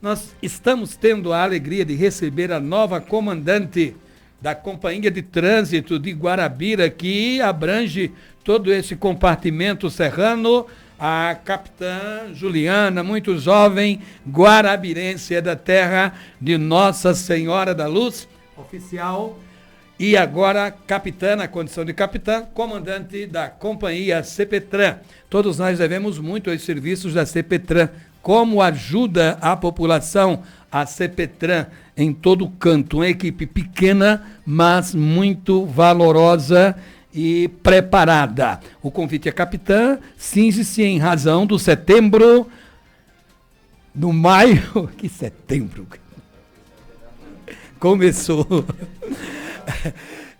nós estamos tendo a alegria de receber a nova comandante da Companhia de Trânsito de Guarabira, que abrange todo esse compartimento serrano, a capitã Juliana, muito jovem, guarabirense, é da terra de Nossa Senhora da Luz, oficial, e agora capitã, na condição de capitã, comandante da Companhia CPTran. Todos nós devemos muito aos serviços da CPTran, como ajuda a população, a CPTran, em todo canto. Uma equipe pequena, mas muito valorosa e preparada. O convite à capitã cinge-se em razão do setembro, do maio, que setembro, começou,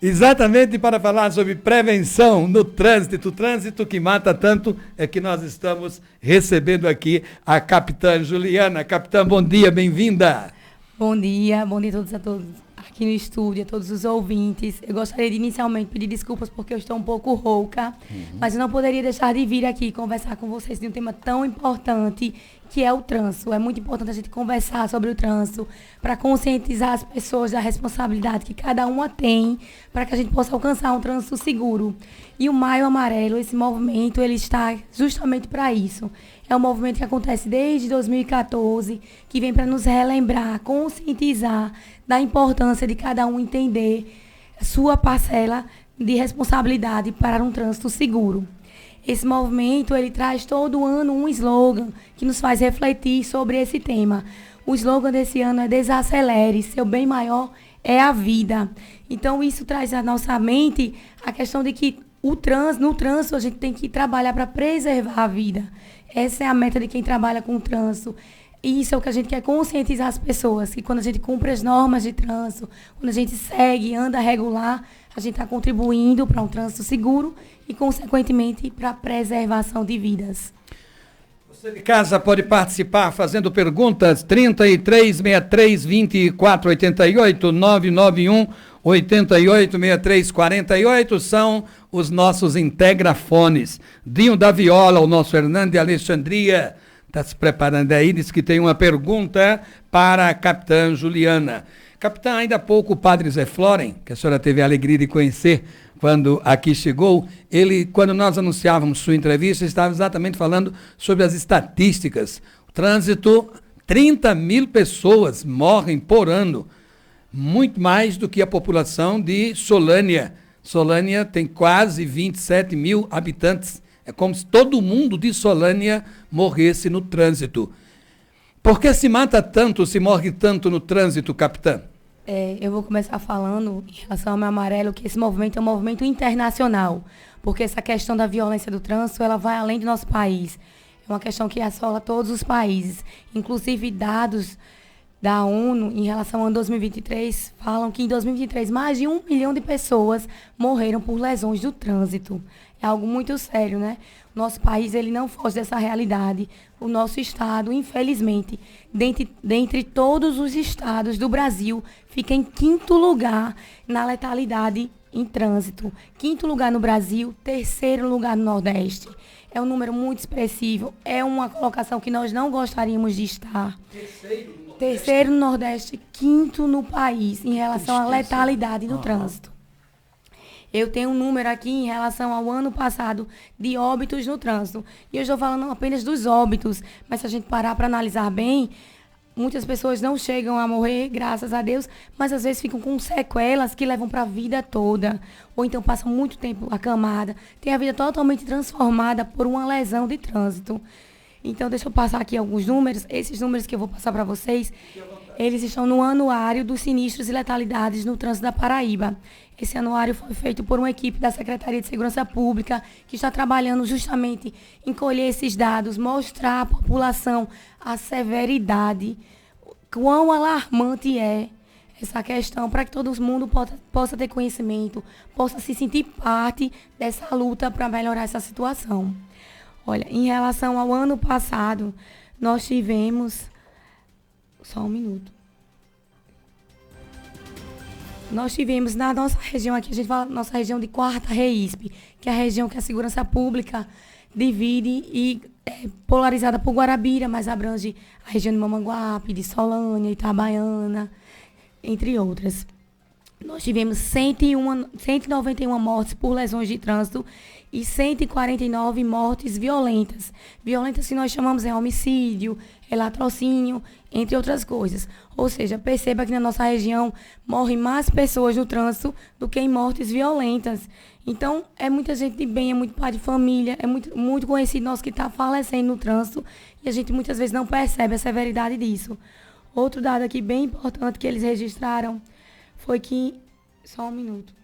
exatamente para falar sobre prevenção no trânsito, o trânsito que mata tanto, é que nós estamos recebendo aqui a capitã Juliana. Capitã, bom dia, bem-vinda. Bom dia a todos aqui no estúdio, a todos os ouvintes. Eu gostaria de inicialmente pedir desculpas porque eu estou um pouco rouca, mas eu não poderia deixar de vir aqui conversar com vocês de um tema tão importante que é o trânsito. É muito importante a gente conversar sobre o trânsito para conscientizar as pessoas da responsabilidade que cada uma tem para que a gente possa alcançar um trânsito seguro. E o Maio Amarelo, esse movimento, ele está justamente para isso. É um movimento que acontece desde 2014, que vem para nos relembrar, conscientizar da importância de cada um entender a sua parcela de responsabilidade para um trânsito seguro. Esse movimento, ele traz todo ano um slogan que nos faz refletir sobre esse tema. O slogan desse ano é desacelere, seu bem maior é a vida. Então, isso traz à nossa mente a questão de que no trânsito a gente tem que trabalhar para preservar a vida. Essa é a meta de quem trabalha com o trânsito. E isso é o que a gente quer conscientizar as pessoas, que quando a gente cumpre as normas de trânsito, quando a gente segue, anda regular, a gente está contribuindo para um trânsito seguro e, consequentemente, para a preservação de vidas. Você de casa pode participar fazendo perguntas, 3363-2488, 991-886348, são os nossos integrafones. Dinho da Viola, o nosso Hernando de Alexandria, está se preparando aí, diz que tem uma pergunta para a capitã Juliana. Capitã, ainda há pouco o padre Zé Floren, que a senhora teve a alegria de conhecer quando aqui chegou, ele, quando nós anunciávamos sua entrevista, estava exatamente falando sobre as estatísticas. O trânsito, 30 mil pessoas morrem por ano, muito mais do que a população de Solânia. Solânia tem quase 27 mil habitantes. É como se todo mundo de Solânia morresse no trânsito. Por que se mata tanto, se morre tanto no trânsito, capitã? Eu vou começar falando em relação ao Maio Amarelo, que esse movimento é um movimento internacional, porque essa questão da violência do trânsito, ela vai além do nosso país. É uma questão que assola todos os países. Inclusive, dados da ONU em relação ao ano 2023 falam que em 2023 mais de 1 milhão de pessoas morreram por lesões do trânsito. É algo muito sério, né? O nosso país, ele não foge dessa realidade. O nosso estado, infelizmente, dentre todos os estados do Brasil, fica em 5º lugar na letalidade em trânsito. 5º lugar no Brasil, 3º lugar no Nordeste. É um número muito expressivo, é uma colocação que nós não gostaríamos de estar. Terceiro no Nordeste, 5º no país em relação à letalidade no trânsito. Eu tenho um número aqui em relação ao ano passado de óbitos no trânsito. E eu estou falando apenas dos óbitos, mas se a gente parar para analisar bem, muitas pessoas não chegam a morrer, graças a Deus, mas às vezes ficam com sequelas que levam para a vida toda. Ou então passam muito tempo acamada, tem a vida totalmente transformada por uma lesão de trânsito. Então, deixa eu passar aqui alguns números. Esses números que eu vou passar para vocês, eles estão no anuário dos sinistros e letalidades no trânsito da Paraíba. Esse anuário foi feito por uma equipe da Secretaria de Segurança Pública que está trabalhando justamente em colher esses dados, mostrar à população a severidade, quão alarmante é essa questão, para que todo mundo possa ter conhecimento, possa se sentir parte dessa luta para melhorar essa situação. Olha, em relação ao ano passado, nós tivemos... Só um minuto. Nós tivemos na nossa região aqui, a gente fala nossa região de 4ª REISP, que é a região que a Segurança Pública divide e é polarizada por Guarabira, mas abrange a região de Mamanguape, de Solânia, Itabaiana, entre outras. Nós tivemos 191 mortes por lesões de trânsito e 149 mortes violentas. Violentas que nós chamamos de homicídio, latrocínio, entre outras coisas. Ou seja, perceba que na nossa região morrem mais pessoas no trânsito do que em mortes violentas. Então, é muita gente de bem, é muito pai de família, é muito conhecido nosso que está falecendo no trânsito e a gente muitas vezes não percebe a severidade disso. Outro dado aqui bem importante que eles registraram foi que... Só um minuto.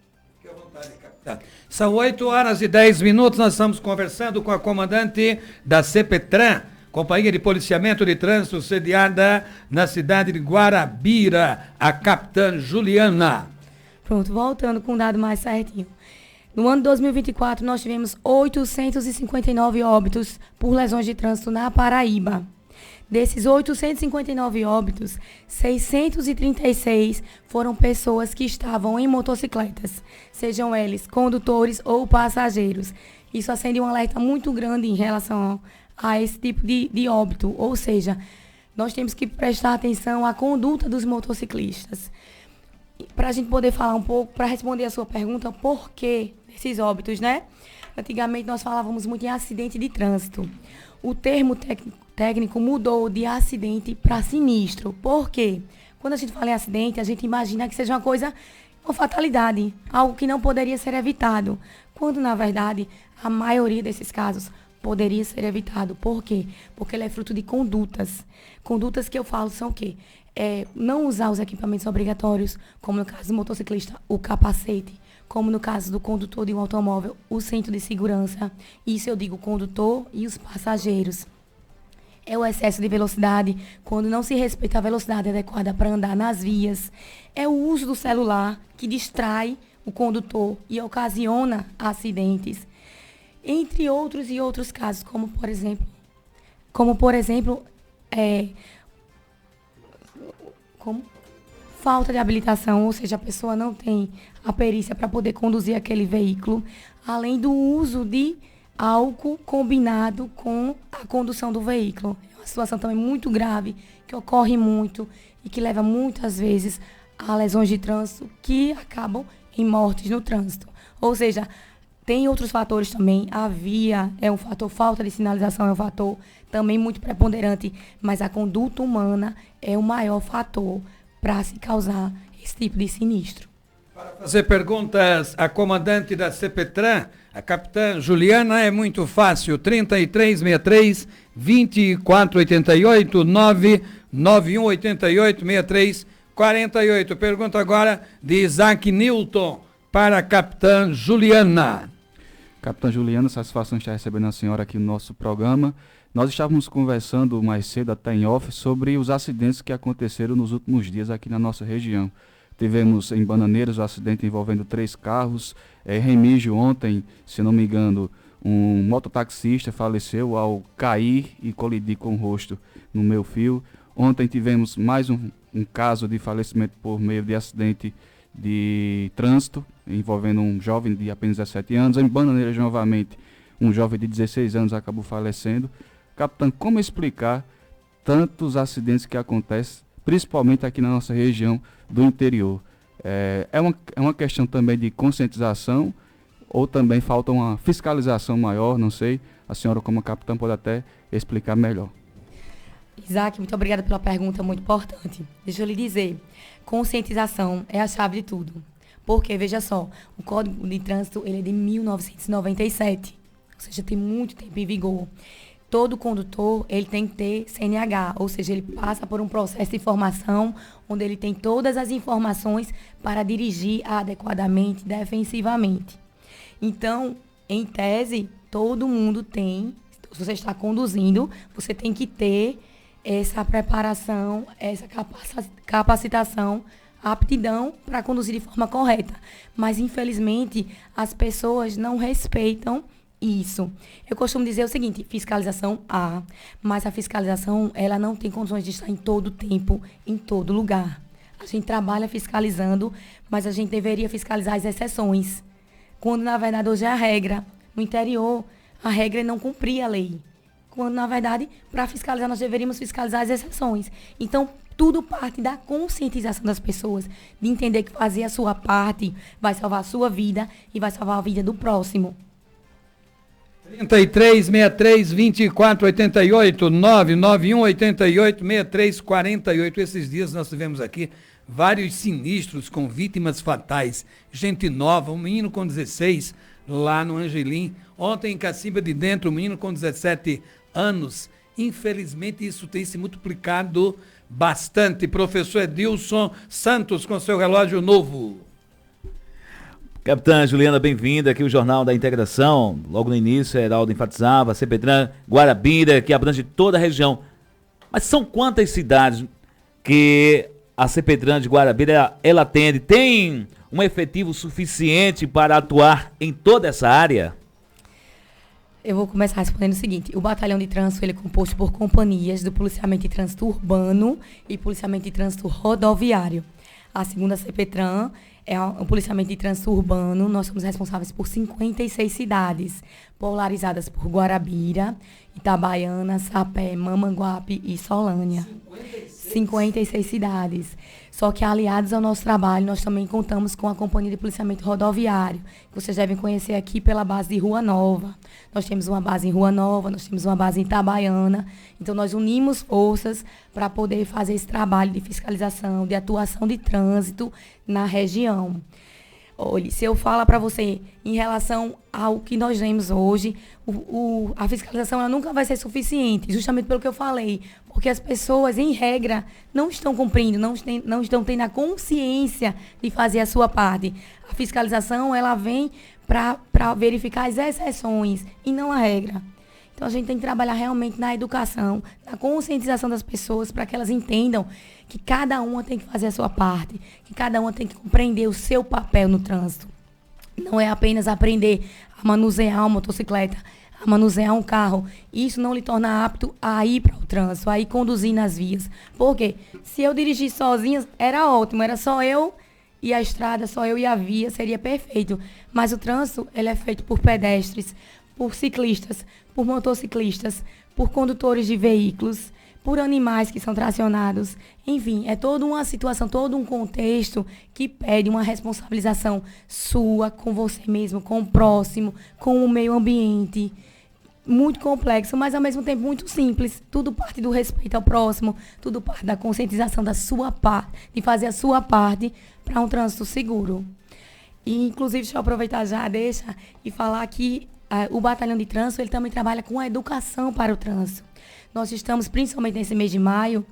Fique à vontade, capitão. São 8h10, nós estamos conversando com a comandante da CPTRAN, Companhia de Policiamento de Trânsito, sediada na cidade de Guarabira, a capitã Juliana. Pronto, voltando com um dado mais certinho. No ano de 2024, nós tivemos 859 óbitos por lesões de trânsito na Paraíba. Desses 859 óbitos, 636 foram pessoas que estavam em motocicletas, sejam eles condutores ou passageiros. Isso acende um alerta muito grande em relação a esse tipo de óbito, ou seja, nós temos que prestar atenção à conduta dos motociclistas. Para a gente poder falar um pouco, para responder a sua pergunta, por que desses óbitos, né? Antigamente nós falávamos muito em acidente de trânsito. O termo técnico mudou de acidente para sinistro. Por quê? Quando a gente fala em acidente, a gente imagina que seja uma fatalidade, algo que não poderia ser evitado. Quando, na verdade, a maioria desses casos poderia ser evitado. Por quê? Porque ele é fruto de condutas. Condutas que eu falo são o quê? Não usar os equipamentos obrigatórios, como no caso do motociclista, o capacete, como no caso do condutor de um automóvel, o cinto de segurança. Isso eu digo o condutor e os passageiros. É o excesso de velocidade, quando não se respeita a velocidade adequada para andar nas vias. É o uso do celular, que distrai o condutor e ocasiona acidentes. Entre outros e outros casos, como por exemplo, falta de habilitação, ou seja, a pessoa não tem a perícia para poder conduzir aquele veículo, além do uso de álcool combinado com a condução do veículo. É uma situação também muito grave, que ocorre muito e que leva muitas vezes a lesões de trânsito que acabam em mortes no trânsito. Ou seja, tem outros fatores também. A via é um fator, falta de sinalização é um fator também muito preponderante, mas a conduta humana é o maior fator para se causar esse tipo de sinistro. Para fazer perguntas à comandante da CPTRAN, a capitã Juliana, é muito fácil, 3363-2488, 99188-6348. Pergunta agora de Isaac Newton para a capitã Juliana. Capitã Juliana, satisfação estar recebendo a senhora aqui no nosso programa. Nós estávamos conversando mais cedo, até em off, sobre os acidentes que aconteceram nos últimos dias aqui na nossa região. Tivemos em Bananeiras o acidente envolvendo 3 carros. Remígio, ontem, se não me engano, um mototaxista faleceu ao cair e colidir com o rosto no meio fio. Ontem tivemos mais um caso de falecimento por meio de acidente de trânsito, envolvendo um jovem de apenas 17 anos. Em Bananeiras, novamente, um jovem de 16 anos acabou falecendo. Capitão, como explicar tantos acidentes que acontecem, principalmente aqui na nossa região do interior? É uma questão também de conscientização ou também falta uma fiscalização maior? Não sei, a senhora como capitã pode até explicar melhor. Isaac, muito obrigada pela pergunta, muito importante. Deixa eu lhe dizer, conscientização é a chave de tudo. Porque, veja só, o Código de Trânsito ele é de 1997, ou seja, tem muito tempo em vigor. Todo condutor ele tem que ter CNH, ou seja, ele passa por um processo de formação onde ele tem todas as informações para dirigir adequadamente, defensivamente. Então, em tese, todo mundo tem, se você está conduzindo, você tem que ter essa preparação, essa capacitação, aptidão para conduzir de forma correta. Mas, infelizmente, as pessoas não respeitam isso. Eu costumo dizer o seguinte, fiscalização há, mas a fiscalização ela não tem condições de estar em todo tempo, em todo lugar. A gente trabalha fiscalizando, mas a gente deveria fiscalizar as exceções, quando na verdade hoje é a regra. No interior, a regra é não cumprir a lei. Quando, na verdade, para fiscalizar, nós deveríamos fiscalizar as exceções. Então, tudo parte da conscientização das pessoas, de entender que fazer a sua parte vai salvar a sua vida e vai salvar a vida do próximo. 33 63 24 88 991 88 63 48. Esses dias nós tivemos aqui vários sinistros com vítimas fatais. Gente nova, um menino com 16 lá no Angelim. Ontem em Cacimba de Dentro, um menino com 17 anos. Infelizmente isso tem se multiplicado bastante. Professor Edilson Santos com seu relógio novo. Capitã Juliana, bem-vinda aqui ao Jornal da Integração. Logo no início, Heraldo enfatizava, CPTRAN, Guarabira, que abrange toda a região. Mas são quantas cidades que a CPTRAN de Guarabira ela atende? Tem um efetivo suficiente para atuar em toda essa área? Eu vou começar respondendo o seguinte. O batalhão de trânsito ele é composto por companhias do policiamento de trânsito urbano e policiamento de trânsito rodoviário. A segunda CPTRAN é o policiamento de trânsito urbano. Nós somos responsáveis por 56 cidades, polarizadas por Guarabira, Itabaiana, Sapé, Mamanguape e Solânia. 56 cidades. Só que, aliados ao nosso trabalho, nós também contamos com a Companhia de Policiamento Rodoviário, que vocês devem conhecer aqui pela base de Rua Nova. Nós temos uma base em Rua Nova, nós temos uma base em Itabaiana. Então, nós unimos forças para poder fazer esse trabalho de fiscalização, de atuação de trânsito na região. Olha, se eu falar para você em relação ao que nós vemos hoje, a fiscalização ela nunca vai ser suficiente, justamente pelo que eu falei, porque as pessoas, em regra, não estão cumprindo, não estão tendo a consciência de fazer a sua parte. A fiscalização ela vem para verificar as exceções e não a regra. Então, a gente tem que trabalhar realmente na educação, na conscientização das pessoas, para que elas entendam que cada uma tem que fazer a sua parte, que cada uma tem que compreender o seu papel no trânsito. Não é apenas aprender a manusear uma motocicleta, a manusear um carro. Isso não lhe torna apto a ir para o trânsito, a ir conduzir nas vias. Por quê? Se eu dirigir sozinha, era ótimo, era só eu e a estrada, só eu e a via, seria perfeito. Mas o trânsito, ele é feito por pedestres, por ciclistas, por motociclistas, por condutores de veículos, por animais que são tracionados. Enfim, é toda uma situação, todo um contexto que pede uma responsabilização sua com você mesmo, com o próximo, com o meio ambiente. Muito complexo, mas ao mesmo tempo muito simples. Tudo parte do respeito ao próximo, tudo parte da conscientização da sua parte, de fazer a sua parte para um trânsito seguro. E, inclusive, deixa eu aproveitar já, e falar que o Batalhão de Trânsito ele também trabalha com a educação para o trânsito. Nós estamos, principalmente nesse mês de maio,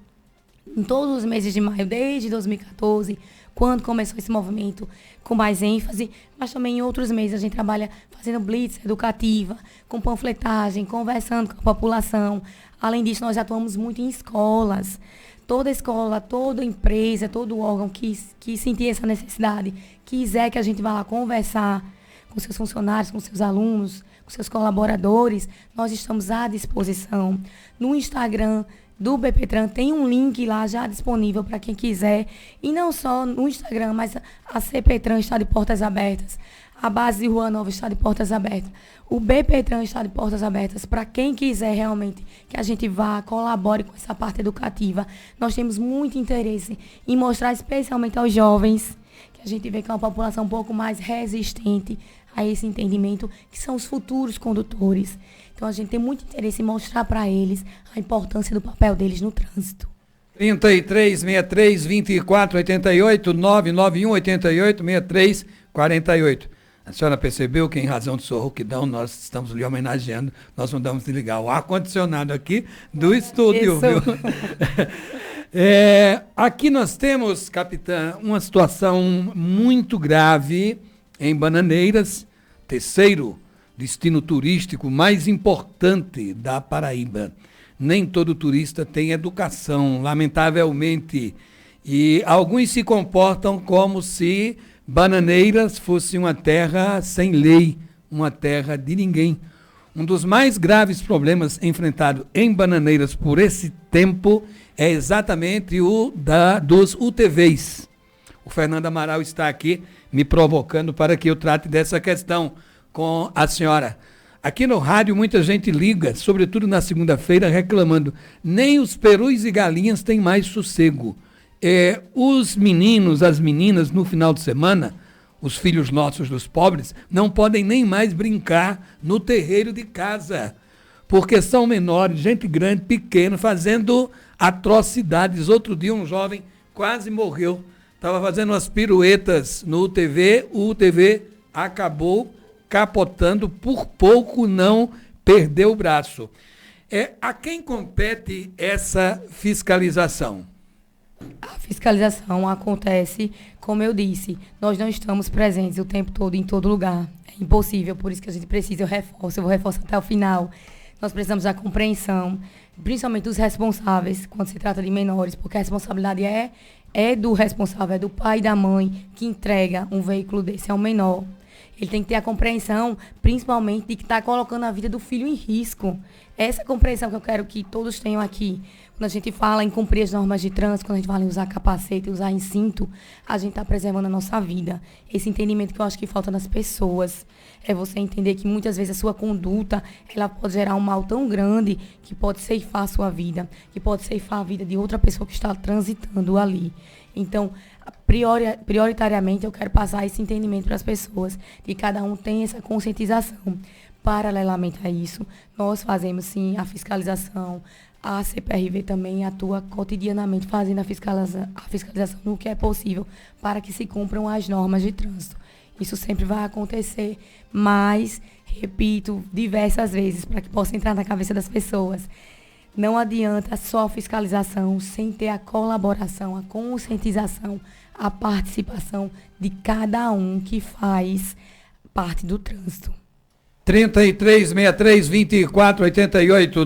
em todos os meses de maio, desde 2014, quando começou esse movimento com mais ênfase, mas também em outros meses a gente trabalha fazendo blitz educativa, com panfletagem, conversando com a população. Além disso, nós atuamos muito em escolas. Toda escola, toda empresa, todo órgão que sentir essa necessidade, quiser que a gente vá lá conversar com seus funcionários, com seus alunos, com seus colaboradores, nós estamos à disposição. No Instagram do BPTran tem um link lá já disponível para quem quiser. E não só no Instagram, mas a CPTran está de portas abertas. A base de Rua Nova está de portas abertas. O BPTran está de portas abertas para quem quiser realmente que a gente vá, colabore com essa parte educativa. Nós temos muito interesse em mostrar, especialmente aos jovens, que a gente vê que é uma população um pouco mais resistente a esse entendimento, que são os futuros condutores. Então, a gente tem muito interesse em mostrar para eles a importância do papel deles no trânsito. 33 63 24 88 991 88 63 48. A senhora percebeu que, em razão do seu rouquidão, nós estamos lhe homenageando. Nós mandamos desligar o ar-condicionado aqui do estúdio, Isso. viu? Aqui nós temos, capitã, uma situação muito grave em Bananeiras, terceiro destino turístico mais importante da Paraíba. Nem todo turista tem educação, lamentavelmente. E alguns se comportam como se Bananeiras fosse uma terra sem lei, uma terra de ninguém. Um dos mais graves problemas enfrentados em Bananeiras por esse tempo é exatamente o dos UTVs. O Fernando Amaral está aqui me provocando para que eu trate dessa questão com a senhora. Aqui no rádio muita gente liga, sobretudo na segunda-feira, reclamando. Nem os perus e galinhas têm mais sossego. Os meninos, as meninas, no final de semana, os filhos nossos dos pobres, não podem nem mais brincar no terreiro de casa, porque são menores, gente grande, pequena, fazendo atrocidades. Outro dia um jovem quase morreu, estava fazendo umas piruetas no UTV, o UTV acabou capotando, por pouco não perdeu o braço. A quem compete essa fiscalização? A fiscalização acontece, como eu disse, nós não estamos presentes o tempo todo em todo lugar. É impossível, por isso que a gente precisa, eu vou reforçar até o final. Nós precisamos da compreensão, principalmente dos responsáveis, quando se trata de menores, porque a responsabilidade é do responsável, é do pai e da mãe que entrega um veículo desse ao menor. Ele tem que ter a compreensão, principalmente, de que está colocando a vida do filho em risco. Essa compreensão que eu quero que todos tenham aqui. Quando a gente fala em cumprir as normas de trânsito, quando a gente fala em usar capacete, usar cinto, a gente está preservando a nossa vida. Esse entendimento que eu acho que falta nas pessoas é você entender que muitas vezes a sua conduta ela pode gerar um mal tão grande que pode ceifar a sua vida, que pode ceifar a vida de outra pessoa que está transitando ali. Então, prioritariamente, eu quero passar esse entendimento para as pessoas, de que cada um tem essa conscientização. Paralelamente a isso, nós fazemos, sim, a fiscalização. A CPRV também atua cotidianamente fazendo a fiscalização no que é possível para que se cumpram as normas de trânsito. Isso sempre vai acontecer, mas, repito, diversas vezes, para que possa entrar na cabeça das pessoas. Não adianta só fiscalização sem ter a colaboração, a conscientização, a participação de cada um que faz parte do trânsito. 3363-2488,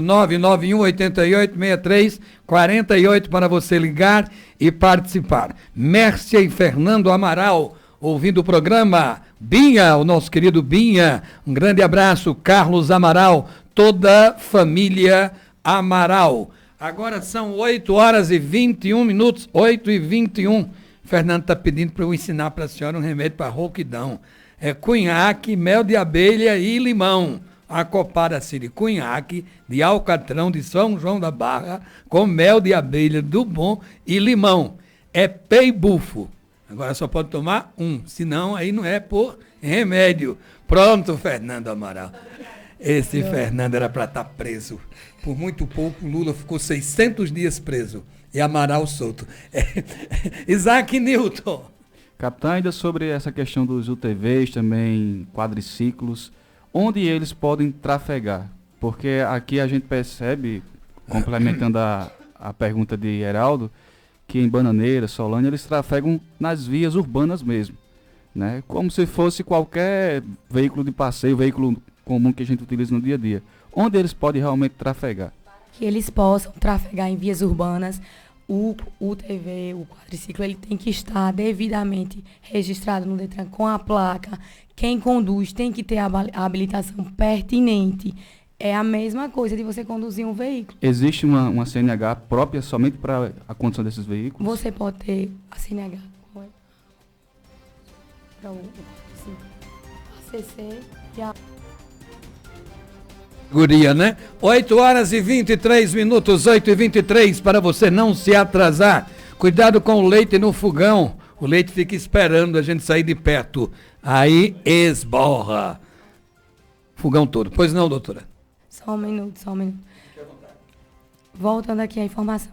991-88-63-48 para você ligar e participar. Mércia e Fernando Amaral, ouvindo o programa. Binha, o nosso querido Binha, um grande abraço. Carlos Amaral, toda a família Amaral. Agora são 8h21, 8h21. Fernando está pedindo para eu ensinar para a senhora um remédio para rouquidão. Cunhaque, mel de abelha e limão. A Coparaciri, cunhaque de alcatrão de São João da Barra, com mel de abelha do bom e limão. É peibufo. Agora só pode tomar senão aí não é por remédio. Pronto, Fernando Amaral. Esse Fernando era para estar preso. Por muito pouco, Lula ficou 600 dias preso. E Amaral solto. Isaac Newton. Capitão, ainda sobre essa questão dos UTVs, também quadriciclos, onde eles podem trafegar? Porque aqui a gente percebe, complementando a pergunta de Heraldo, que em Bananeira, Solânia, eles trafegam nas vias urbanas mesmo, né? Como se fosse qualquer veículo de passeio, veículo comum que a gente utiliza no dia a dia. Onde eles podem realmente trafegar? Que eles possam trafegar em vias urbanas. O UTV, o quadriciclo, ele tem que estar devidamente registrado no Detran com a placa. Quem conduz tem que ter a habilitação pertinente. É a mesma coisa de você conduzir um veículo. Existe uma CNH própria somente para a condução desses veículos? Você pode ter a CNH. A CC e a... Guria, né? 8h23, 8h23, para você não se atrasar. Cuidado com o leite no fogão. O leite fica esperando a gente sair de perto. Aí esborra. Fogão todo. Pois não, doutora? Só um minuto. Voltando aqui à informação.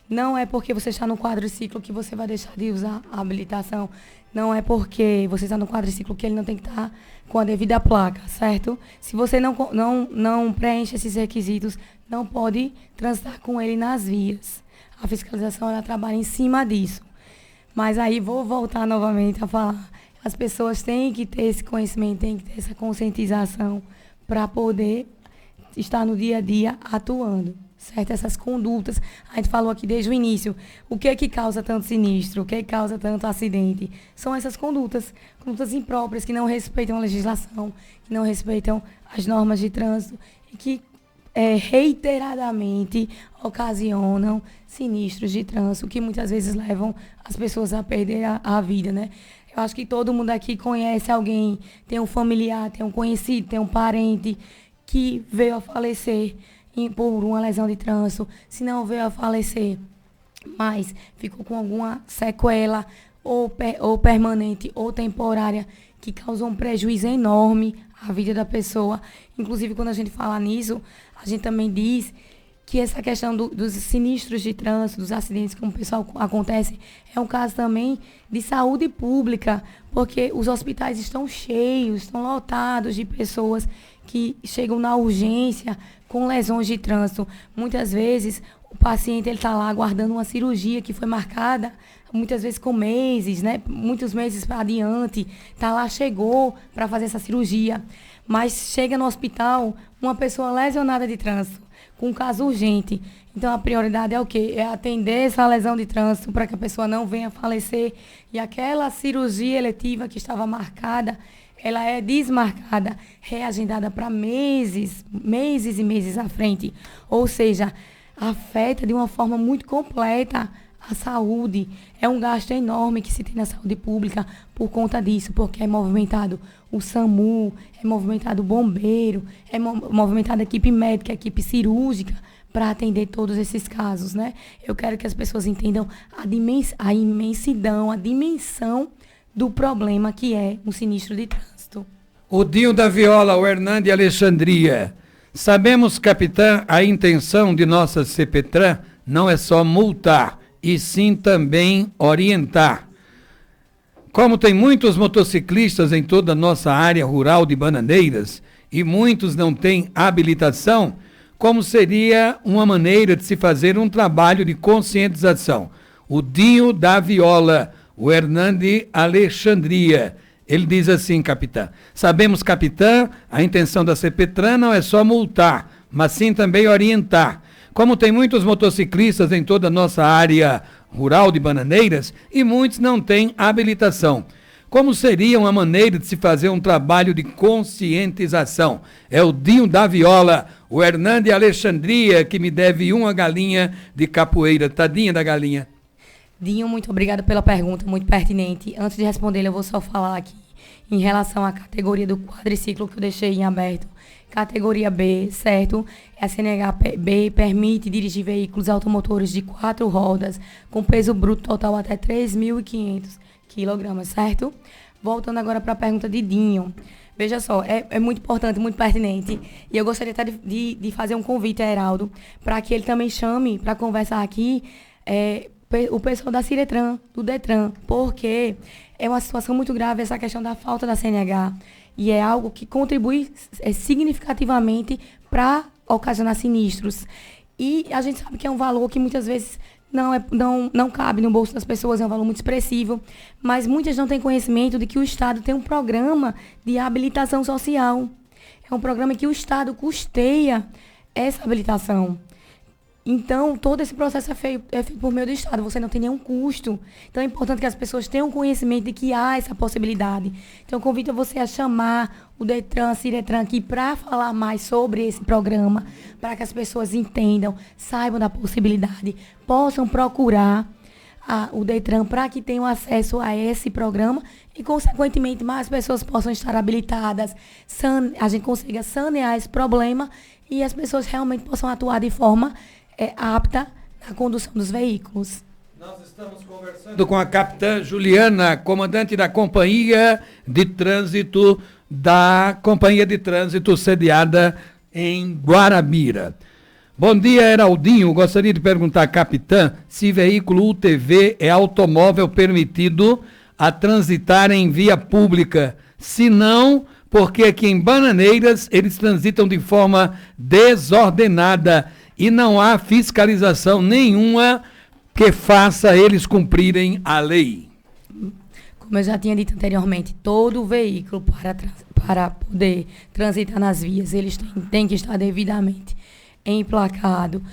Não é porque você está no quadriciclo que você vai deixar de usar a habilitação. Não é porque você está no quadriciclo que ele não tem que estar com a devida placa, certo? Se você não preenche esses requisitos, não pode transitar com ele nas vias. A fiscalização, ela trabalha em cima disso. Mas aí vou voltar novamente a falar. As pessoas têm que ter esse conhecimento, têm que ter essa conscientização para poder estar no dia a dia atuando. Certo? Essas condutas, a gente falou aqui desde o início, o que é que causa tanto sinistro, o que é que causa tanto acidente? São essas condutas impróprias, que não respeitam a legislação, que não respeitam as normas de trânsito e que reiteradamente ocasionam sinistros de trânsito, que muitas vezes levam as pessoas a perder a vida, né? Eu acho que todo mundo aqui conhece alguém, tem um familiar, tem um conhecido, tem um parente que veio a falecer por uma lesão de trânsito, se não veio a falecer, mas ficou com alguma sequela ou permanente ou temporária que causou um prejuízo enorme à vida da pessoa. Inclusive, quando a gente fala nisso, a gente também diz que essa questão dos sinistros de trânsito, dos acidentes, como o pessoal acontece, é um caso também de saúde pública, porque os hospitais estão cheios, estão lotados de pessoas que chegam na urgência com lesões de trânsito. Muitas vezes, o paciente está lá aguardando uma cirurgia que foi marcada, muitas vezes com meses, né? Muitos meses para adiante, está lá, chegou para fazer essa cirurgia, mas chega no hospital uma pessoa lesionada de trânsito, com um caso urgente. Então, a prioridade é o quê? É atender essa lesão de trânsito para que a pessoa não venha a falecer. E aquela cirurgia eletiva que estava marcada, ela é desmarcada, reagendada para meses e meses à frente. Ou seja, afeta de uma forma muito completa a saúde. É um gasto enorme que se tem na saúde pública por conta disso, porque é movimentado o SAMU, é movimentado o bombeiro, é movimentada a equipe médica, a equipe cirúrgica, para atender todos esses casos, né? Eu quero que as pessoas entendam a imensidão, a dimensão do problema que é um sinistro de trânsito. O Dinho da Viola, o Hernande Alexandria. Sabemos, capitã, a intenção de nossa CPTRAN não é só multar, e sim também orientar. Como tem muitos motociclistas em toda a nossa área rural de Bananeiras e muitos não têm habilitação, como seria uma maneira de se fazer um trabalho de conscientização? O Dinho da Viola, o Hernande Alexandria. Ele diz assim, capitã: sabemos, capitã, a intenção da CPTRAN não é só multar, mas sim também orientar. Como tem muitos motociclistas em toda a nossa área rural de Bananeiras e muitos não têm habilitação, como seria uma maneira de se fazer um trabalho de conscientização? É o Dinho da Viola, o Hernande Alexandria, que me deve uma galinha de capoeira. Tadinha da galinha. Dinho, muito obrigada pela pergunta, muito pertinente. Antes de responder, eu vou só falar aqui em relação à categoria do quadriciclo que eu deixei em aberto. Categoria B, certo? A CNHB permite dirigir veículos automotores de 4 rodas com peso bruto total até 3.500 quilogramas, certo? Voltando agora para a pergunta de Dinho. Veja só, é muito importante, muito pertinente. E eu gostaria até de fazer um convite a Heraldo para que ele também chame para conversar aqui o pessoal da Ciretran, do Detran, porque é uma situação muito grave essa questão da falta da CNH. E é algo que contribui significativamente para ocasionar sinistros. E a gente sabe que é um valor que muitas vezes não cabe no bolso das pessoas, é um valor muito expressivo, mas muitas não têm conhecimento de que o Estado tem um programa de habilitação social. É um programa que o Estado custeia essa habilitação. Então, todo esse processo é feito por meio do Estado, você não tem nenhum custo. Então, é importante que as pessoas tenham conhecimento de que há essa possibilidade. Então, eu convido você a chamar o Detran, a Ciretran aqui para falar mais sobre esse programa, para que as pessoas entendam, saibam da possibilidade, possam procurar o Detran para que tenham acesso a esse programa e, consequentemente, mais pessoas possam estar habilitadas, a gente consiga sanear esse problema e as pessoas realmente possam atuar de forma apta na condução dos veículos. Nós estamos conversando com a capitã Juliana, comandante da Companhia de Trânsito sediada em Guarabira. Bom dia, Heraldinho. Gostaria de perguntar à capitã se veículo UTV é automóvel permitido a transitar em via pública. Se não, porque aqui em Bananeiras eles transitam de forma desordenada e não há fiscalização nenhuma que faça eles cumprirem a lei. Como eu já tinha dito anteriormente, todo veículo para poder transitar nas vias, eles têm que estar devidamente emplacado,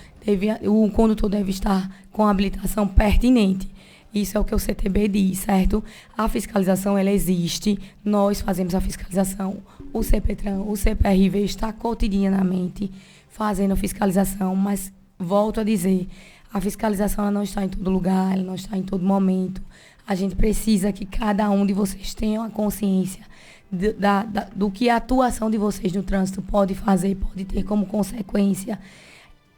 o condutor deve estar com a habilitação pertinente. Isso é o que o CTB diz, certo? A fiscalização, ela existe, nós fazemos a fiscalização, o CPTRAN, o CPRV está cotidianamente fazendo fiscalização, mas volto a dizer, A fiscalização ela não está em todo lugar, ela não está em todo momento. A gente precisa que cada um de vocês tenha uma consciência do que a atuação de vocês no trânsito pode fazer, pode ter como consequência.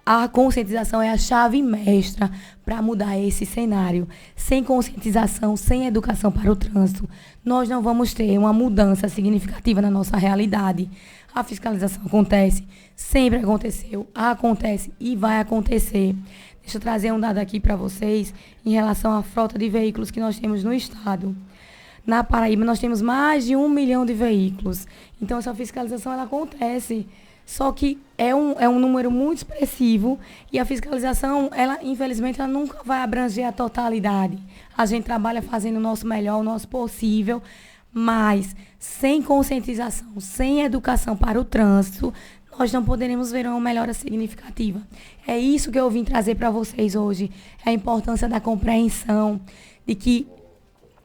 A conscientização é a chave mestra para mudar esse cenário. Sem conscientização, sem educação para o trânsito, nós não vamos ter uma mudança significativa na nossa realidade. A fiscalização acontece, sempre aconteceu, acontece e vai acontecer. Deixa eu trazer um dado aqui para vocês em relação à frota de veículos que nós temos no estado. Na Paraíba, nós temos mais de 1 milhão de veículos. Então, essa fiscalização ela acontece. Só que é um número muito expressivo e a fiscalização, ela, infelizmente, ela nunca vai abranger a totalidade. A gente trabalha fazendo o nosso melhor, o nosso possível, mas sem conscientização, sem educação para o trânsito, nós não poderemos ver uma melhora significativa. É isso que eu vim trazer para vocês hoje, é a importância da compreensão, de que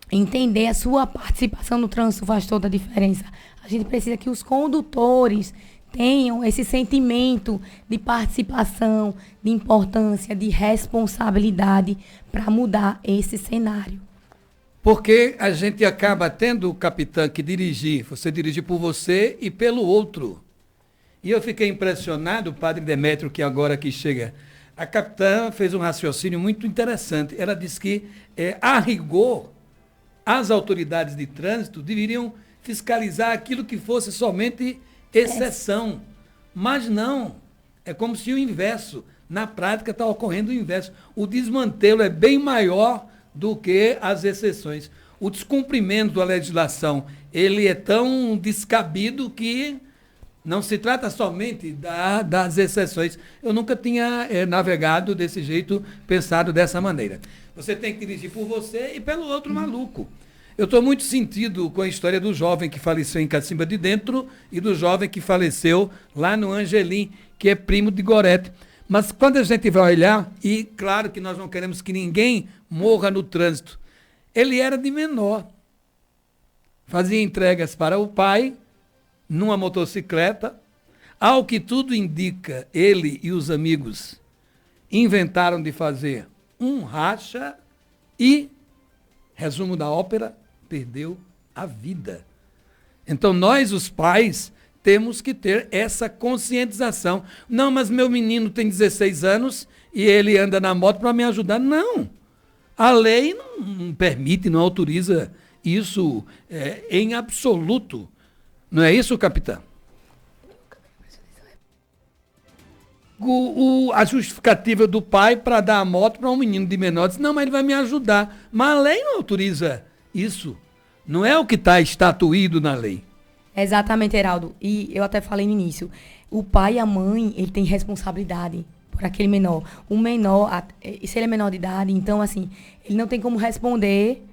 entender a sua participação no trânsito faz toda a diferença. A gente precisa que os condutores tenham esse sentimento de participação, de importância, de responsabilidade para mudar esse cenário. Porque a gente acaba tendo o capitão que dirigir, você dirige por você e pelo outro. E eu fiquei impressionado, o padre Demétrio, que agora aqui chega, a capitã fez um raciocínio muito interessante. Ela disse que, a rigor, as autoridades de trânsito deveriam fiscalizar aquilo que fosse somente exceção. Mas não, é como se o inverso, na prática está ocorrendo o inverso. O desmantelo é bem maior do que as exceções. O descumprimento da legislação, ele é tão descabido que não se trata somente das exceções. Eu nunca tinha navegado desse jeito, pensado dessa maneira. Você tem que dirigir por você e pelo outro maluco. Eu estou muito sentido com a história do jovem que faleceu em Cacimba de Dentro e do jovem que faleceu lá no Angelim, que é primo de Gorete. Mas quando a gente vai olhar, e claro que nós não queremos que ninguém morra no trânsito, ele era de menor. Fazia entregas para o pai numa motocicleta. Ao que tudo indica, ele e os amigos inventaram de fazer um racha e, resumo da ópera, perdeu a vida. Então nós, os pais, temos que ter essa conscientização. Não, mas meu menino tem 16 anos e ele anda na moto para me ajudar. Não. A lei não permite, não autoriza isso em absoluto. Não é isso, capitão? A justificativa do pai para dar a moto para um menino de menor diz, não, mas ele vai me ajudar. Mas a lei não autoriza isso. Não é o que está estatuído na lei. Exatamente, Heraldo. E eu até falei no início, o pai e a mãe, ele tem responsabilidade por aquele menor. O menor, se ele é menor de idade, então, assim, ele não tem como responder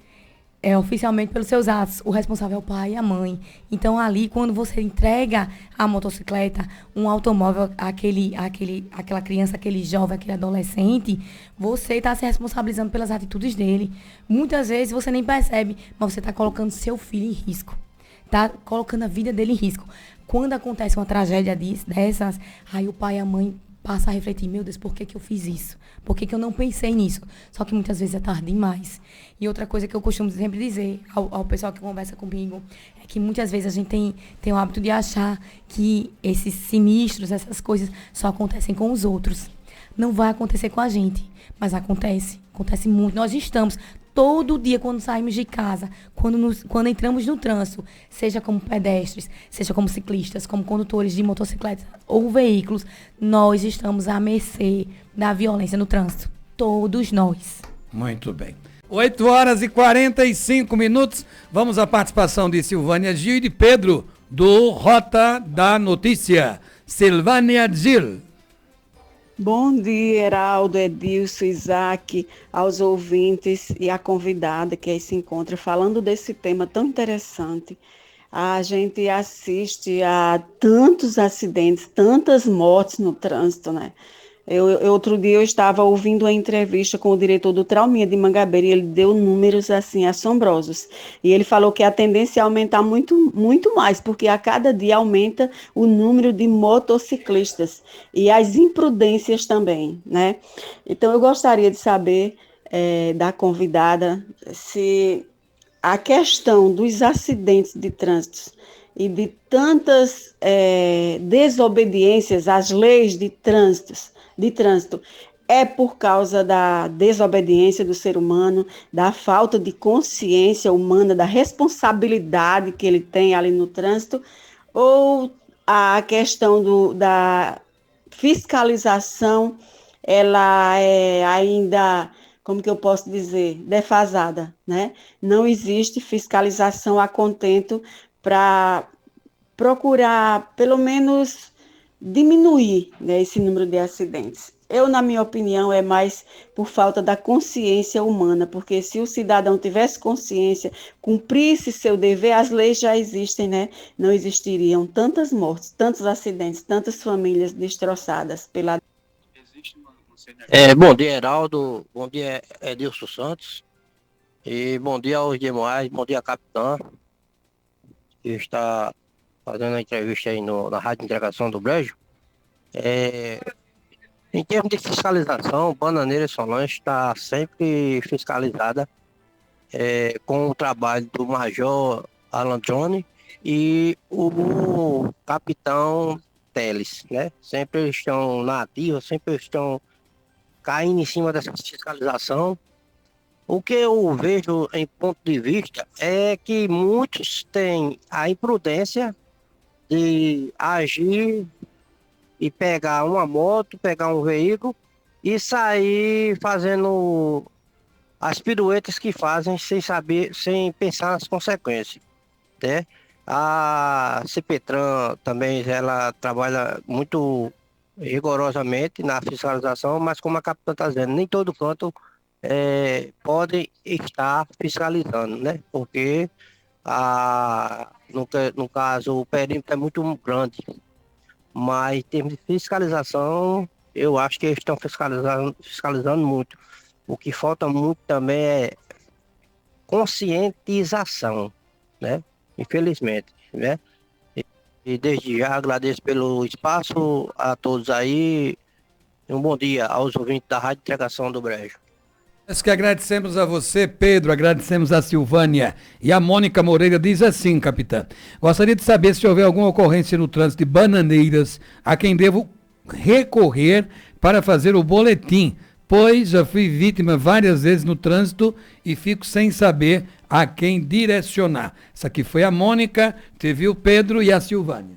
oficialmente pelos seus atos. O responsável é o pai e a mãe. Então, ali, quando você entrega a motocicleta, um automóvel, aquela criança, aquele jovem, aquele adolescente, você está se responsabilizando pelas atitudes dele. Muitas vezes você nem percebe, mas você está colocando seu filho em risco. Está colocando a vida dele em risco. Quando acontece uma tragédia dessas, aí o pai e a mãe passam a refletir, meu Deus, por que eu fiz isso? Por que eu não pensei nisso? Só que muitas vezes é tarde demais. E outra coisa que eu costumo sempre dizer ao pessoal que conversa comigo é que muitas vezes a gente tem o hábito de achar que esses sinistros, essas coisas, só acontecem com os outros. Não vai acontecer com a gente, mas acontece muito. Nós estamos todo dia, quando saímos de casa, quando entramos no trânsito, seja como pedestres, seja como ciclistas, como condutores de motocicletas ou veículos, nós estamos à mercê da violência no trânsito. Todos nós. Muito bem. 8h45. Vamos à participação de Silvânia Gil e de Pedro, do Rota da Notícia. Silvânia Gil. Bom dia, Heraldo, Edilson, Isaac, aos ouvintes e à convidada que aí se encontra falando desse tema tão interessante. A gente assiste a tantos acidentes, tantas mortes no trânsito, né? Outro dia eu estava ouvindo uma entrevista com o diretor do Trauminha de Mangabeira e ele deu números assim assombrosos. E ele falou que a tendência é aumentar muito, muito mais, porque a cada dia aumenta o número de motociclistas e as imprudências também, né? Então eu gostaria de saber da convidada se a questão dos acidentes de trânsito e de tantas desobediências às leis de trânsito é por causa da desobediência do ser humano, da falta de consciência humana, da responsabilidade que ele tem ali no trânsito, ou a questão da fiscalização, ela é ainda, como que eu posso dizer, defasada, né? Não existe fiscalização a contento para procurar, pelo menos, diminuir, né, esse número de acidentes. Na minha opinião, é mais por falta da consciência humana, porque se o cidadão tivesse consciência, cumprisse seu dever, as leis já existem, né? Não existiriam tantas mortes, tantos acidentes, tantas famílias destroçadas pela... Bom dia, Heraldo. Bom dia, Edilson Santos. E bom dia aos demais. Bom dia, capitã, que está fazendo a entrevista aí na Rádio Integração do Brejo. Em termos de fiscalização, Bananeira Solange está sempre fiscalizada com o trabalho do Major Alan Johnny e o capitão Teles, né? Sempre estão na ativa, sempre estão caindo em cima dessa fiscalização. O que eu vejo em ponto de vista é que muitos têm a imprudência de agir e pegar uma moto, pegar um veículo e sair fazendo as piruetas que fazem sem saber, sem pensar nas consequências, né? A CPTRAN também, ela trabalha muito rigorosamente na fiscalização, mas como a capitã está dizendo, nem todo canto pode estar fiscalizando, né? Porque no caso o perímetro é muito grande, mas em termos de fiscalização, eu acho que eles estão fiscalizando muito. O que falta muito também é conscientização, né? Infelizmente, né? E desde já agradeço pelo espaço a todos aí. Um bom dia aos ouvintes da Rádio Integração do Brejo. Nós que agradecemos a você, Pedro, agradecemos a Silvânia. E a Mônica Moreira diz assim, capitã: gostaria de saber se houver alguma ocorrência no trânsito de Bananeiras a quem devo recorrer para fazer o boletim, pois já fui vítima várias vezes no trânsito e fico sem saber a quem direcionar. Essa aqui foi a Mônica, teve o Pedro e a Silvânia.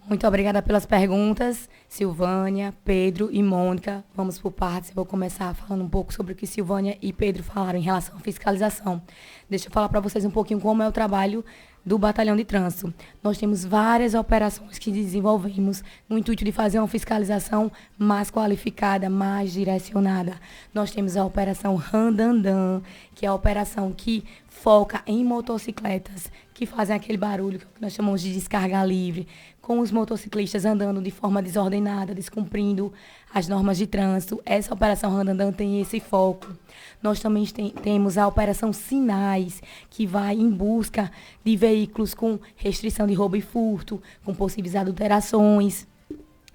Muito obrigada pelas perguntas, Silvânia, Pedro e Mônica. Vamos por partes. Eu vou começar falando um pouco sobre o que Silvânia e Pedro falaram em relação à fiscalização. Deixa eu falar para vocês um pouquinho como é o trabalho do Batalhão de Trânsito. Nós temos várias operações que desenvolvemos no intuito de fazer uma fiscalização mais qualificada, mais direcionada. Nós temos a Operação Randandan, que é a operação que foca em motocicletas que fazem aquele barulho que nós chamamos de descarga livre, com os motociclistas andando de forma desordenada, descumprindo as normas de trânsito. Essa Operação Randandan tem esse foco. Nós também temos a Operação Sinais, que vai em busca de veículos com restrição de roubo e furto, com possíveis adulterações.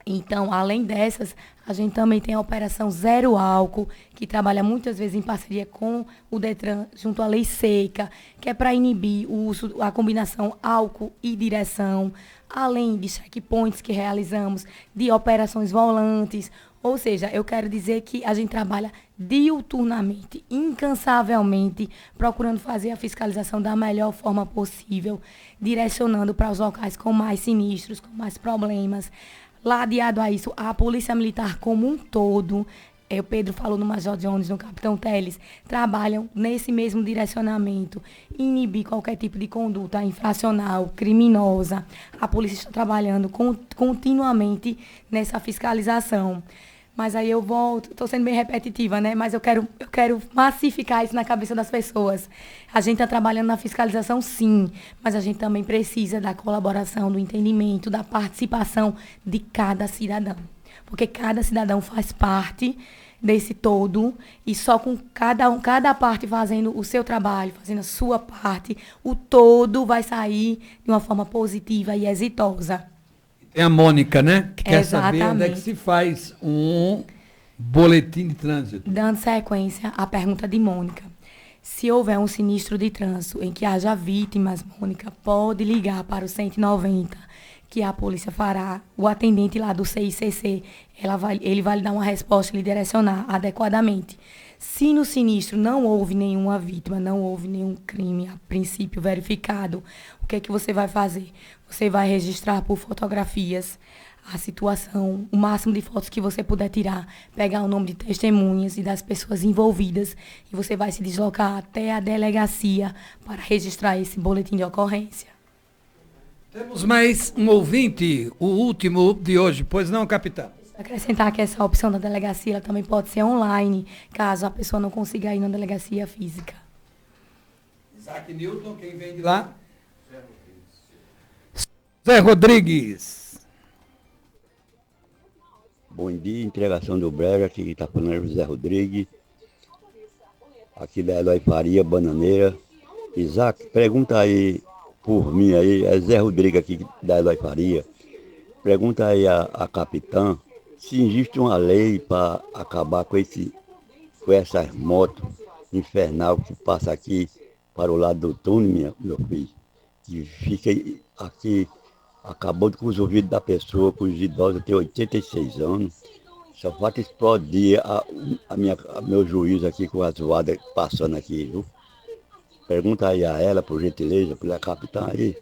Então, além dessas, a gente também tem a Operação Zero Álcool, que trabalha muitas vezes em parceria com o Detran, junto à Lei Seca, que é para inibir o uso, a combinação álcool e direção, além de checkpoints que realizamos, de operações volantes. Ou seja, eu quero dizer que a gente trabalha diuturnamente, incansavelmente, procurando fazer a fiscalização da melhor forma possível, direcionando para os locais com mais sinistros, com mais problemas. Ladeado a isso, a Polícia Militar como um todo, o Pedro falou no Major Jones, no Capitão Teles, trabalham nesse mesmo direcionamento, inibir qualquer tipo de conduta infracional, criminosa. A polícia está trabalhando continuamente nessa fiscalização. Mas aí eu volto, estou sendo bem repetitiva, né? Mas eu quero massificar isso na cabeça das pessoas. A gente está trabalhando na fiscalização, sim, mas a gente também precisa da colaboração, do entendimento, da participação de cada cidadão. porque cada cidadão faz parte desse todo, e só com cada parte fazendo o seu trabalho, fazendo a sua parte, o todo vai sair de uma forma positiva e exitosa. Tem a Mônica, né? Que quer saber onde é que Exatamente. se faz um boletim de trânsito. Dando sequência à pergunta de Mônica. Se houver um sinistro de trânsito em que haja vítimas, Mônica, pode ligar para o 190, que a polícia fará, o atendente lá do CICC, ele vai lhe dar uma resposta e lhe direcionar adequadamente. Se no sinistro não houve nenhuma vítima, não houve nenhum crime a princípio verificado, o que é que você vai fazer? Você vai registrar por fotografias a situação, o máximo de fotos que você puder tirar, pegar o nome de testemunhas e das pessoas envolvidas, e você vai se deslocar até a delegacia para registrar esse boletim de ocorrência. Temos mais um ouvinte, o último de hoje, pois não, capitão? Acrescentar que essa opção da delegacia ela também pode ser online, caso a pessoa não consiga ir na delegacia física. Isaac Newton, quem vem de lá? Zé Rodrigues. Bom dia, entregação do Brejo, aqui está falando é José Rodrigues, aqui da Eloy Faria, Bananeira. Isaac, pergunta aí por mim aí, é Zé Rodrigues aqui da Eloy Faria, pergunta aí a capitã se existe uma lei para acabar com essas motos infernal que passa aqui para o lado do túnel, meu filho, que fica aqui. Acabou com os ouvidos da pessoa, com os idosos, tem 86 anos. Só falta explodir meu juízo aqui com a zoada passando aqui, viu? Pergunta aí a ela, por gentileza, pela capitã aí.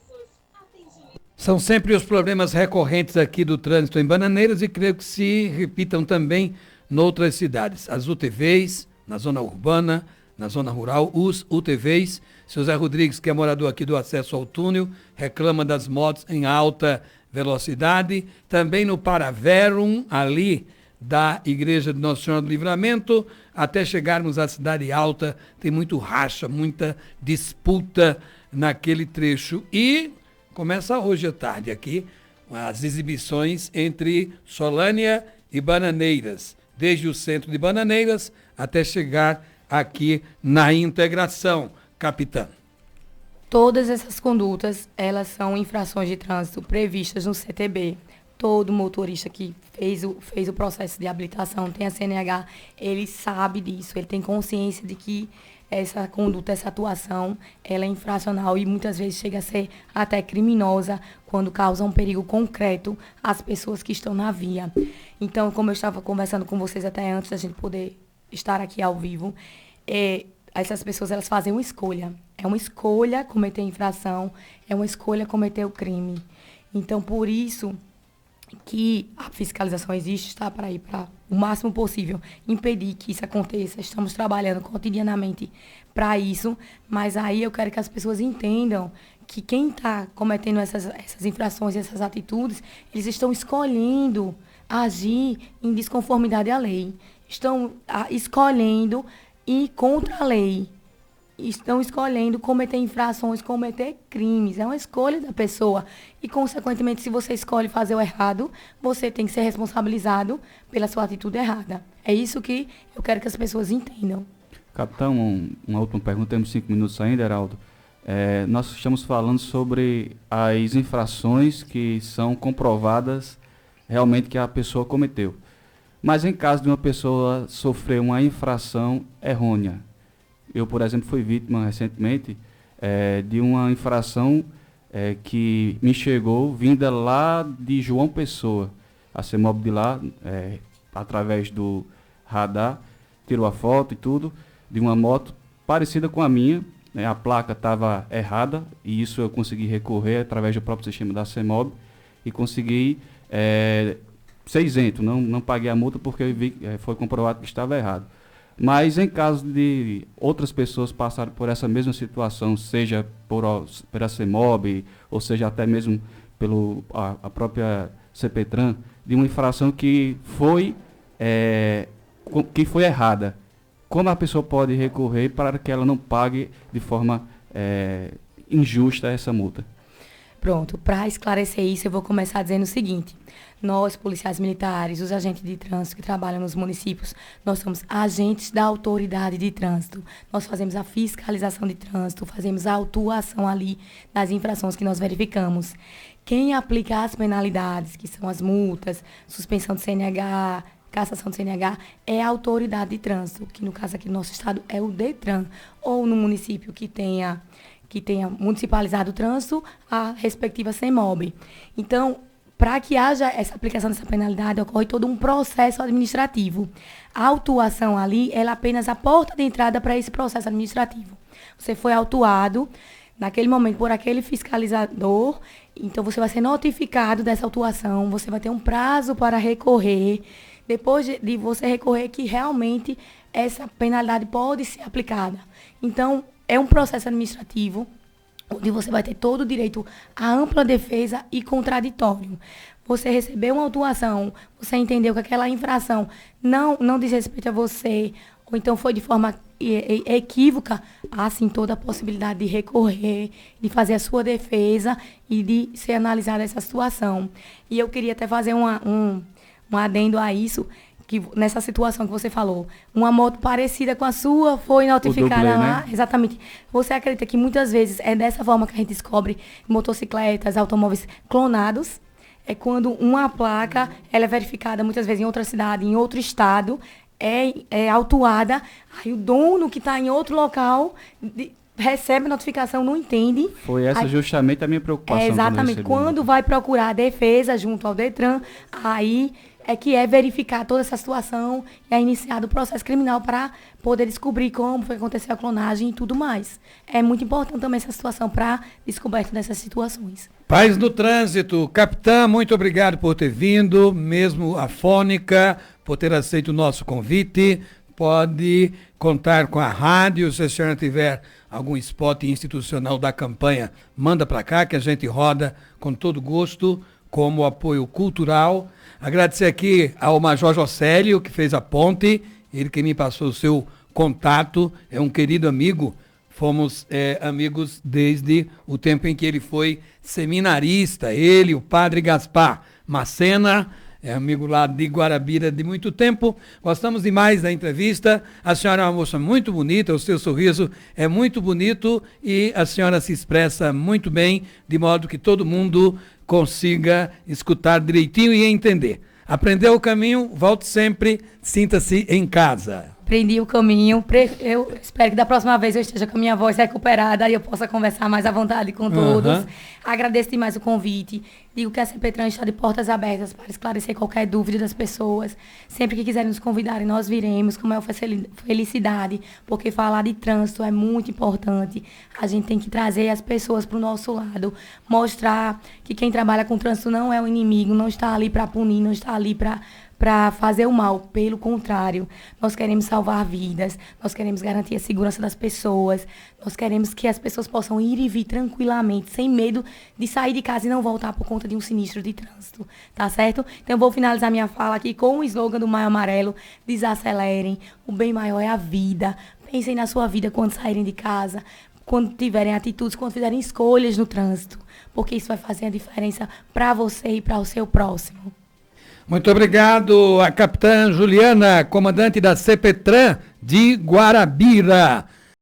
São sempre os problemas recorrentes aqui do trânsito em Bananeiras e creio que se repitam também noutras cidades. As UTVs, na zona urbana, na zona rural, os UTVs. Seu Zé Rodrigues, que é morador aqui do acesso ao túnel, reclama das motos em alta velocidade. Também no Paraverum, ali da Igreja de Nossa Senhora do Livramento, até chegarmos à Cidade Alta, tem muito racha, muita disputa naquele trecho. E começa hoje à tarde aqui as exibições entre Solânia e Bananeiras, desde o centro de Bananeiras até chegar aqui na integração, capitã. Todas essas condutas, elas são infrações de trânsito previstas no CTB. Todo motorista que fez o processo de habilitação, tem a CNH, ele sabe disso, ele tem consciência de que essa conduta, essa atuação, ela é infracional e muitas vezes chega a ser até criminosa quando causa um perigo concreto às pessoas que estão na via. Então, como eu estava conversando com vocês até antes da gente poder estar aqui ao vivo, essas pessoas elas fazem uma escolha. É uma escolha cometer infração, é uma escolha cometer o crime. Então, por isso que a fiscalização existe, está para ir para o máximo possível impedir que isso aconteça. Estamos trabalhando cotidianamente para isso, mas aí eu quero que as pessoas entendam que quem está cometendo essas infrações, essas atitudes, eles estão escolhendo agir em desconformidade à lei. Estão escolhendo ir contra a lei. Estão escolhendo cometer infrações, cometer crimes. É uma escolha da pessoa. E, consequentemente, se você escolhe fazer o errado, você tem que ser responsabilizado pela sua atitude errada. É isso que eu quero que as pessoas entendam. Capitão, uma última pergunta, temos 5 minutos ainda, Heraldo. Nós estamos falando sobre as infrações que são comprovadas realmente que a pessoa cometeu. Mas em caso de uma pessoa sofrer uma infração errônea, eu, por exemplo, fui vítima recentemente de uma infração que me chegou vinda lá de João Pessoa. A CEMOB de lá, através do radar, tirou a foto e tudo, de uma moto parecida com a minha. A placa estava errada e isso eu consegui recorrer através do próprio sistema da CEMOB e consegui ser isento. Não paguei a multa porque eu vi, foi comprovado que estava errado. Mas em caso de outras pessoas passarem por essa mesma situação, seja pela CEMOB, ou seja até mesmo a própria CPTRAN, de uma infração que foi errada, como a pessoa pode recorrer para que ela não pague de forma injusta essa multa? Pronto, para esclarecer isso, eu vou começar dizendo o seguinte. Nós, policiais militares, os agentes de trânsito que trabalham nos municípios, nós somos agentes da autoridade de trânsito. Nós fazemos a fiscalização de trânsito, fazemos a autuação ali das infrações que nós verificamos. Quem aplica as penalidades, que são as multas, suspensão de CNH, cassação de CNH, é a autoridade de trânsito, que no caso aqui do nosso estado é o DETRAN, ou no município que tenha municipalizado o trânsito, a respectiva CEMOB. Então, para que haja essa aplicação dessa penalidade, ocorre todo um processo administrativo. A autuação ali, ela é apenas a porta de entrada para esse processo administrativo. Você foi autuado, naquele momento, por aquele fiscalizador, então você vai ser notificado dessa autuação, você vai ter um prazo para recorrer. Depois de você recorrer, que realmente essa penalidade pode ser aplicada. Então, é um processo administrativo, onde você vai ter todo o direito à ampla defesa e contraditório. Você recebeu uma autuação, você entendeu que aquela infração não diz respeito a você, ou então foi de forma equívoca, há sim toda a possibilidade de recorrer, de fazer a sua defesa e de ser analisada essa situação. E eu queria até fazer um adendo a isso, que nessa situação que você falou, uma moto parecida com a sua foi notificada dublê, lá. né? Exatamente. Você acredita que muitas vezes é dessa forma que a gente descobre motocicletas, automóveis clonados? É quando uma placa ela é verificada muitas vezes em outra cidade, em outro estado, é autuada, aí o dono que está em outro local recebe a notificação, não entende. Foi essa justamente a minha preocupação. Exatamente. Quando vai procurar a defesa junto ao DETRAN, aí é que é verificar toda essa situação e é iniciado o processo criminal para poder descobrir como foi que aconteceu a clonagem e tudo mais. É muito importante também essa situação para descoberta dessas situações. Paz no Trânsito. Capitã, muito obrigado por ter vindo, mesmo afônica, por ter aceito o nosso convite. Pode contar com a rádio, se a senhora tiver algum spot institucional da campanha, manda para cá que a gente roda com todo gosto, como apoio cultural. Agradecer aqui ao Major Jocélio, que fez a ponte, ele que me passou o seu contato, é um querido amigo, fomos amigos desde o tempo em que ele foi seminarista, ele, o padre Gaspar Macena, é amigo lá de Guarabira de muito tempo. Gostamos demais da entrevista. A senhora é uma moça muito bonita, o seu sorriso é muito bonito e a senhora se expressa muito bem, de modo que todo mundo consiga escutar direitinho e entender. Aprendeu o caminho, volte sempre, sinta-se em casa. Aprendi o caminho, eu espero que da próxima vez eu esteja com a minha voz recuperada e eu possa conversar mais à vontade com todos. Agradeço demais o convite. Digo que a CPTRAN está de portas abertas para esclarecer qualquer dúvida das pessoas. Sempre que quiserem nos convidarem, nós viremos com maior felicidade, porque falar de trânsito é muito importante. A gente tem que trazer as pessoas para o nosso lado, mostrar que quem trabalha com trânsito não é o inimigo, não está ali para punir, não está ali para fazer o mal. Pelo contrário, nós queremos salvar vidas, nós queremos garantir a segurança das pessoas, nós queremos que as pessoas possam ir e vir tranquilamente, sem medo de sair de casa e não voltar por conta de um sinistro de trânsito, tá certo? Então eu vou finalizar minha fala aqui com o slogan do Maio Amarelo: desacelerem, o bem maior é a vida. Pensem na sua vida quando saírem de casa, quando tiverem atitudes, quando fizerem escolhas no trânsito, porque isso vai fazer a diferença para você e para o seu próximo. Muito obrigado a capitã Juliana, comandante da CPTRAN de Guarabira.